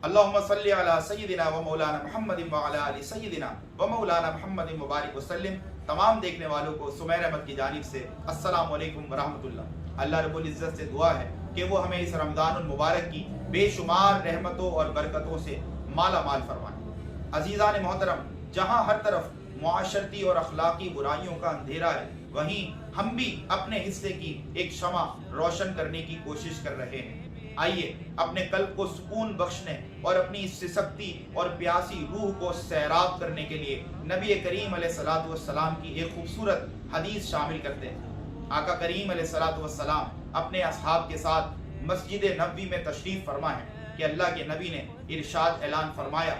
अल्लाहुम्मा सल्ली अला सय्यिदिना व मौलाना मुहम्मद व अला आलि सय्यिदिना व मौलाना मुहम्मद मुबारक वसल्लम। तमाम देखने वालों को सुमैर अहमद की जानिब से अस्सलाम वालेकुम व रहमतुल्लाह। अल्लाह रब्बुल इज़्ज़त से दुआ है कि वो हमें इस रमज़ानुल मुबारक की बेशुमार रहमतों और बरकतों से माला माल फरमाए। अज़ीज़ान मोहतरम, जहाँ हर तरफ मुआशरती और अखलाकी बुराइयों का अंधेरा है, वहीं हम भी अपने हिस्से की एक शमा रोशन करने की कोशिश कर रहे हैं। आइए अपने कल्ब को सुकून बख्शने और अपनी इस सिसकती और प्यासी रूह को सैराब करने के लिए नबी करीम अलैहिस्सलातु वस्सलाम की एक खूबसूरत हदीस शामिल करते हैं। आका करीम अलैहिस्सलातु वस्सलाम अपने असहाब के साथ मस्जिद नबवी में तशरीफ फरमा है कि अल्लाह के नबी ने इरशाद ऐलान फरमाया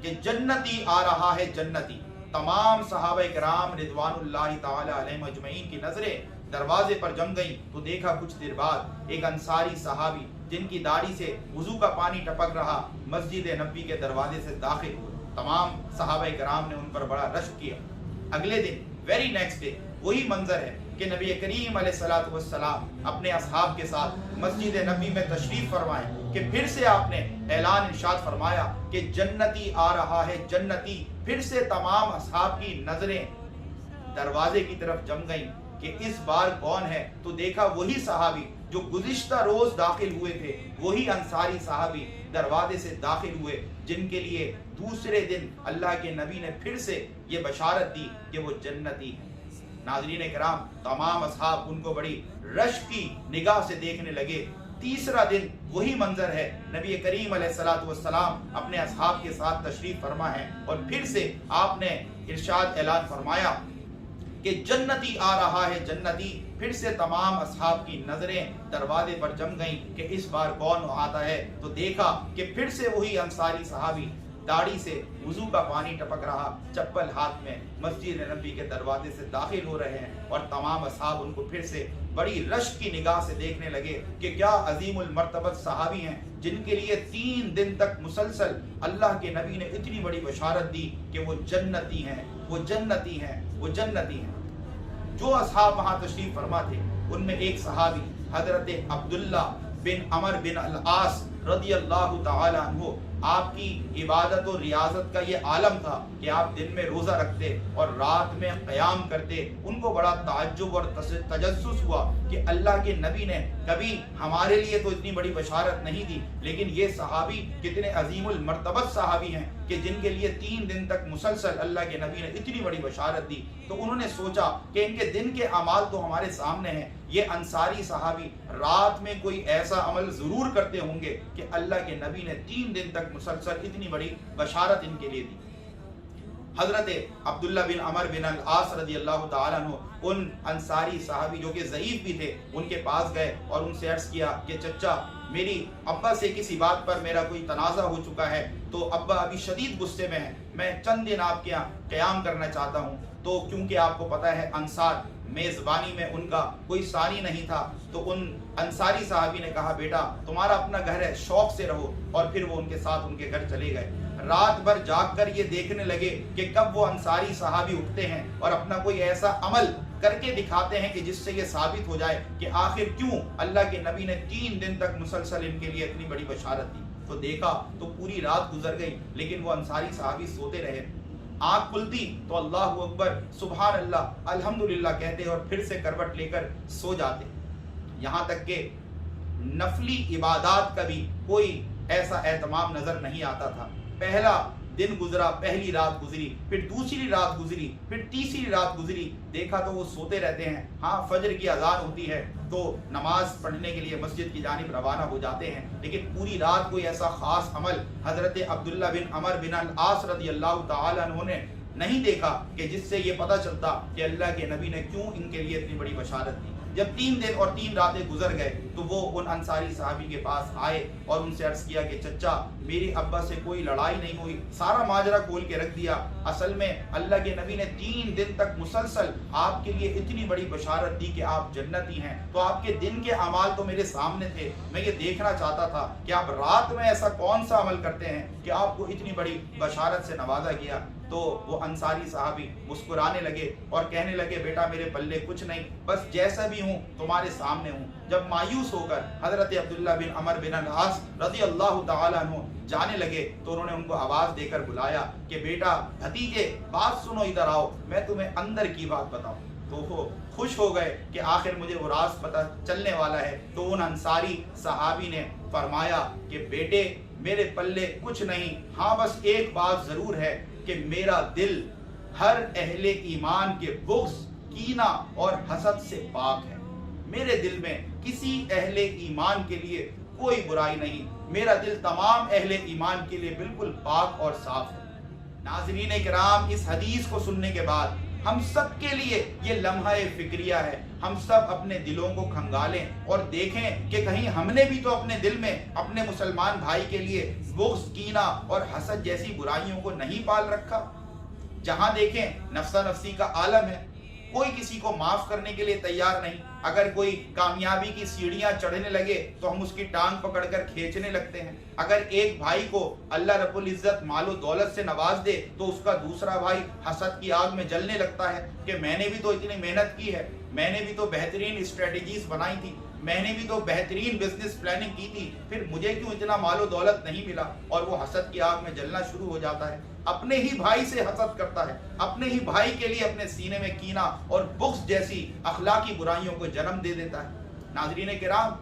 कि जन्नती आ रहा है जन्नती। तमाम सहाबा किराम रिदवानुल्लाहि ताला अलैहिम अजमईन की नजरें दरवाजे पर जम गई तो देखा कुछ देर बाद एक अंसारी सहाबी जिनकी दाढ़ी से वुजू का पानी टपक रहा मस्जिद नबवी के दरवाजे से दाखिल हुए। तमाम सहाबा किराम ने उन पर बड़ा रश्क किया। अगले दिन वेरी नेक्स्ट डे वही मंजर है कि नबी करीम अलैहिस्सलातु वस्सलाम अपने असहाब के साथ मस्जिद नबवी में तशरीफ फरमाए कि फिर से आपने ऐलान इरशाद फरमाया कि जन्नती आ रहा है जन्नती। फिर से तमाम असहाब की नजरें दरवाजे की तरफ जम गईं कि इस बार कौन है, तो देखा वही सहाबी जो गुज़िश्ता रोज दाखिल हुए थे, वही अंसारी सहाबी दरवाजे से दाखिल हुए जिनके लिए दूसरे दिन अल्लाह के नबी ने फिर से ये बशारत दी कि वो जन्नती है। नाज़रीन किराम, तमाम असहाब उनको बड़ी रश्क की निगाह से देखने लगे। तीसरा दिन वही मंजर है, नबी करीम अलैहिस्सलातु वस्सलाम अपने असहाब के साथ तशरीफ फरमा है और फिर से आपने इरशाद ऐलान फरमाया कि जन्नती आ रहा है जन्नती। फिर से तमाम असहाब की नजरें दरवाजे पर जम गईं कि इस बार कौन आता है, तो देखा कि फिर से वही अंसारी सहाबी दाढ़ी से वुजू का पानी टपक रहा, चप्पल हाथ में मस्जिद नबी के दरवाजे से दाखिल हो रहे हैं और तमाम असहाब उनको फिर से बड़ी रश्क की निगाह से देखने लगे कि क्या अजीमुल मर्तबत सहाबी हैं जिनके लिए 3 दिन तक मुसलसल अल्लाह के नबी ने इतनी बड़ी बशारत दी कि वो जन्नती हैं, वो जन्नती हैं, वो जन्नती हैं। जो असहाब वहाँ तशरीफ फरमा थे उनमें एक सहाबी हजरत अब्दुल्ला बिन अमर बिन अल आस रदियल्लाहु ताला अन्हु, आपकी इबादत और रियाजत का ये आलम था कि आप दिन में रोजा रखते और रात में क़याम करते। उनको बड़ा ताज्जुब और तजस्सुस हुआ कि अल्लाह के नबी ने कभी हमारे लिए तो इतनी बड़ी बशारत नहीं दी, लेकिन ये सहाबी कितने अजीमुल मर्तबत सहाबी हैं कि जिनके लिए 3 दिन तक मुसलसल अल्लाह के नबी ने इतनी बड़ी बशारत दी। तो उन्होंने सोचा कि इनके दिन के अमाल तो हमारे सामने हैं, ये अंसारी सहाबी रात में कोई ऐसा अमल जरूर करते होंगे कि अल्लाह के नबी ने 3 दिन तक मुसलसल इतनी बड़ी बशारत इनके लिए दी। हजरत अब्दुल्ला बिन अमर बिन अल आस रदियल्लाहु ताला अन्हु उन अंसारी सहाबी जो कि ज़ईफ भी थे उनके पास गए और उनसे अर्ज किया कि चचा, मेरी अब्बा से किसी बात पर मेरा कोई तनाज़ा हो चुका है, तो अब्बा अभी शदीद गुस्से में है, मैं चंद दिन आपके यहाँ क़याम करना चाहता हूँ। तो क्योंकि आपको पता है अंसार मेज़बानी में उनका कोई सानी नहीं था, तो उन अंसारी साहबी ने कहा बेटा तुम्हारा अपना घर है, शौक से रहो। और फिर वो उनके साथ उनके घर चले गए। रात भर जाग कर ये देखने लगे कि कब वो अंसारी सहाबी उठते हैं और अपना कोई ऐसा अमल करके दिखाते हैं कि जिससे ये साबित हो जाए कि आखिर क्यों अल्लाह के नबी ने 3 दिन तक मुसलसल इनके लिए इतनी बड़ी बशारत दी। तो देखा तो पूरी रात गुजर गई, लेकिन वो अंसारी सहाबी सोते रहे। आँख खुलती तो अल्लाहु अकबर, सुभान अल्लाह, अल्हम्दुलिल्लाह कहते और फिर से करवट लेकर सो जाते। यहाँ तक के नफली इबादात का भी कोई ऐसा एहतमाम नजर नहीं आता था। पहला दिन गुजरा, पहली रात गुजरी, फिर दूसरी रात गुजरी, फिर तीसरी रात गुजरी, देखा तो वो सोते रहते हैं। हाँ, फजर की अजान होती है तो नमाज पढ़ने के लिए मस्जिद की जानिब रवाना हो जाते हैं, लेकिन पूरी रात कोई ऐसा खास अमल हजरत अब्दुल्ला बिन अमर बिन अल आस रदियल्लाहु ताला अन्हु ने नहीं देखा कि जिससे ये पता चलता कि अल्लाह के नबी ने क्यों इनके लिए इतनी बड़ी बशारत दी। जब 3 दिन और 3 रातें गुजर गए तो वो उन अंसारी साहबी के पास आए और उनसे अर्ज किया कि चचा, मेरे अब्बा से कोई लड़ाई नहीं हुई, सारा माजरा खोल के रख दिया। असल में अल्लाह के नबी ने 3 दिन तक मुसलसल आपके लिए इतनी बड़ी बशारत दी कि आप जन्नती हैं, तो आपके दिन के अमाल तो मेरे सामने थे। मैं ये देखना चाहता था कि आप रात में ऐसा कौन सा अमल करते हैं कि आपको इतनी बड़ी बशारत से नवाजा गया। तो वो अंसारी साहबी मुस्कुराने लगे और कहने लगे बेटा मेरे पल्ले कुछ नहीं, बस जैसा भी हूँ तुम्हारे सामने हूँ। जब मायूस होकर हजरत अब्दुल्ला बिन अमर बिन अल-आस रज़ी अल्लाह तआला अन्हु जाने लगे तो उन्होंने उनको आवाज देकर बुलाया कि बेटा भतीजे बात सुनो, इधर आओ, मैं तुम्हें अंदर की बात बताऊं। तो वो खुश हो गए कि आखिर मुझे वो राज पता चलने वाला है। तो उन अंसारी सहाबी ने फरमाया कि बेटे मेरे पल्ले कुछ नहीं, हाँ बस एक बात जरूर है कि मेरा दिल हर अहले ईमान के बुग़्ज़, कीना और हसद से पाक है। मेरे दिल में किसी अहले ईमान के लिए कोई बुराई नहीं, मेरा दिल तमाम अहले ईमान के लिए बिल्कुल पाक और साफ है। नाज़रीन इकराम, इस हदीस को सुनने के बाद हम सब के लिए ये लम्हा-ए फिक्रिया है। हम सब अपने दिलों को खंगालें और देखें कि कहीं हमने भी तो अपने दिल में अपने मुसलमान भाई के लिए बुग़्ज़, कीना और हसद जैसी बुराइयों को नहीं पाल रखा। जहां देखें नफ्सा नफ्सी का आलम है, कोई किसी को माफ करने के लिए तैयार नहीं। अगर कोई कामयाबी की सीढ़ियां चढ़ने लगे तो हम उसकी टांग पकड़कर खींचने लगते हैं। अगर एक भाई को अल्लाह रब्बुल इज्जत मालो दौलत से नवाज दे तो उसका दूसरा भाई हसद की आग में जलने लगता है कि मैंने भी तो इतनी मेहनत की है, मैंने भी तो बेहतरीन स्ट्रेटजीज बनाई थी, मैंने भी तो बेहतरीन बिजनेस प्लानिंग की थी, फिर मुझे क्यों इतना मालो दौलत नहीं मिला। और वो हसद की आग में जलना शुरू हो जाता है, अपने ही भाई से हसद करता है, अपने ही भाई के लिए अपने सीने में कीना और बुग़्ज़ जैसी अखलाकी बुराइयों को जन्म दे देता है। नाज़रीन किराम,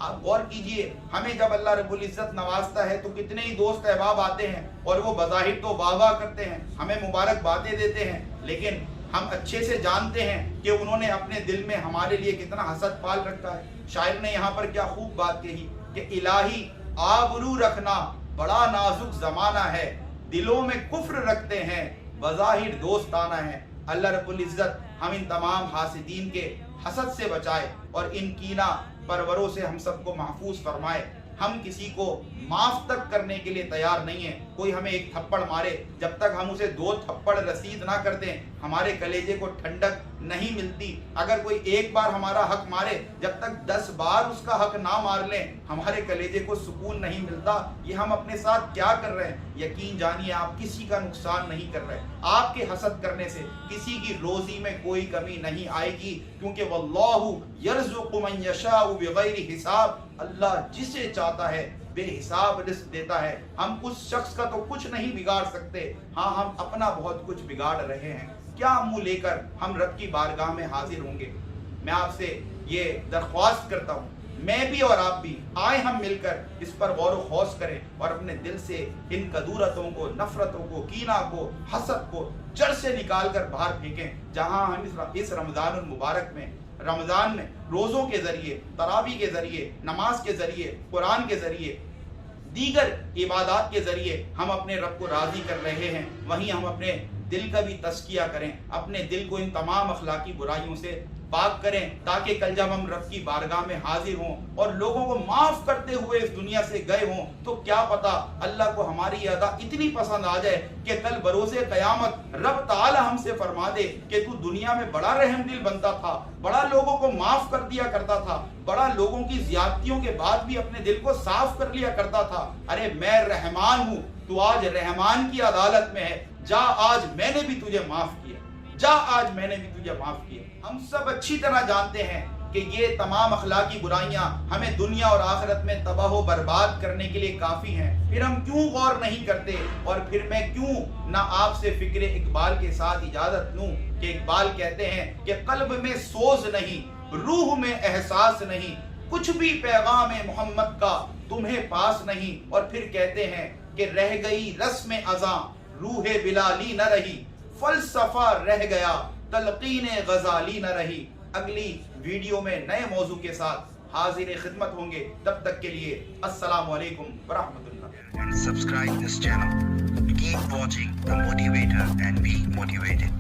आप गौर कीजिए, हमें जब अल्लाह रब्बुल इज्जत नवाजता है तो कितने ही दोस्त अहबाब आते हैं और वो बज़ाहिर तो वाह वाह करते हैं, हमें मुबारक बातें देते हैं, लेकिन हम अच्छे से जानते हैं कि उन्होंने अपने दिल में हमारे लिए कितना हसद पाल रखा है। शायर ने यहाँ पर क्या खूब बात कही कि इलाही आबरू रखना बड़ा नाजुक जमाना है, दिलों में कुफ्र रखते हैं बज़ाहिर दोस्ताना है। अल्लाह रब्बुल इज्जत हम इन तमाम हासिदीन के हसद से बचाए और इन कीना परवरों से हम सबको महफूज फरमाए। हम किसी को माफ तक करने के लिए तैयार नहीं है। कोई हमें एक थप्पड़ मारे, जब तक हम उसे 2 थप्पड़ रसीद ना कर दें हमारे कलेजे को ठंडक नहीं मिलती। अगर कोई एक बार हमारा हक मारे, जब तक 10 बार उसका हक ना मार लें हमारे कलेजे को सुकून नहीं मिलता। ये हम अपने साथ क्या कर रहे हैं? यकीन जानिए आप किसी का नुकसान नहीं कर रहे। आपके हसद करने से किसी की रोजी में कोई कमी नहीं आएगी, क्योंकि वल्लाहु यर्ज़ुक़ु मन यशाउ बिग़ैरि हिसाब, अल्लाह जिसे चाहता है बेहिसाब रिज़्क़ देता है। हम उस शख्स का तो कुछ नहीं बिगाड़ सकते, हाँ हम अपना बहुत कुछ बिगाड़ रहे हैं। क्या मुंह लेकर हम रब की बारगाह में हाजिर होंगे? मैं आपसे ये दरख्वास्त करता हूँ, मैं भी और आप भी आए हम मिलकर इस पर गौर व खौस करें और अपने दिल से इन कदूरतों को, नफरतों को, कीना को, हसद को जड़ से निकाल कर बाहर फेंकें। जहाँ हम इस रमज़ानुल मुबारक में, रमज़ान में रोज़ों के ज़रिए, तरावी के ज़रिए, नमाज के ज़रिए, कुरान के ज़रिए, दीगर इबादत के ज़रिए हम अपने रब को राज़ी कर रहे हैं, वहीं हम अपने दिल का भी तज़किया करें, अपने दिल को इन तमाम अखलाकी बुराइयों से पाक करें, ताकि कल जब हम रब की बारगाह में हाजिर हों और लोगों को माफ़ करते हुए इस दुनिया से गए हों, तो क्या पता अल्लाह को हमारी अदा इतनी पसंद आ जाए कि कल बरोज़े क़यामत रब ताला हमसे फरमा दे कि तू दुनिया में बड़ा रहमदिल बनता था, बड़ा लोगों को माफ़ कर दिया करता था, बड़ा लोगों की ज़्यादतियों के बाद भी अपने दिल को साफ कर लिया करता था। अरे मैं रहमान हूँ, तू आज रहमान की अदालत में है, जा आज मैंने भी तुझे माफ़ किया, जा आज मैंने भी तुझे माफ़ किया। हम सब अच्छी तरह जानते हैं कि ये तमाम अखलाकी बुराइयां हमें दुनिया और आखिरत में तबाह व बर्बाद करने के लिए काफ़ी हैं। फिर हम क्यों गौर नहीं करते? और फिर मैं क्यों ना आपसे फ़िक्र इकबाल के साथ इजाज़त लूँ कि इकबाल कहते हैं कि कल्ब में सोज नहीं, रूह में एहसास नहीं, कुछ भी पैगाम मोहम्मद का तुम्हें पास नहीं। और फिर कहते हैं कि रह गई रस्म अज़ां, रूहे बिलाली न रही, फलसफा रह गया, तलकीने गजाली न रही। अगली वीडियो में नए मौजू के साथ हाजिर खिदमत होंगे, तब तक के लिए अस्सलाम वालेकुम व रहमतुल्लाह। And subscribe this channel. Keep watching The Motivator and be motivated.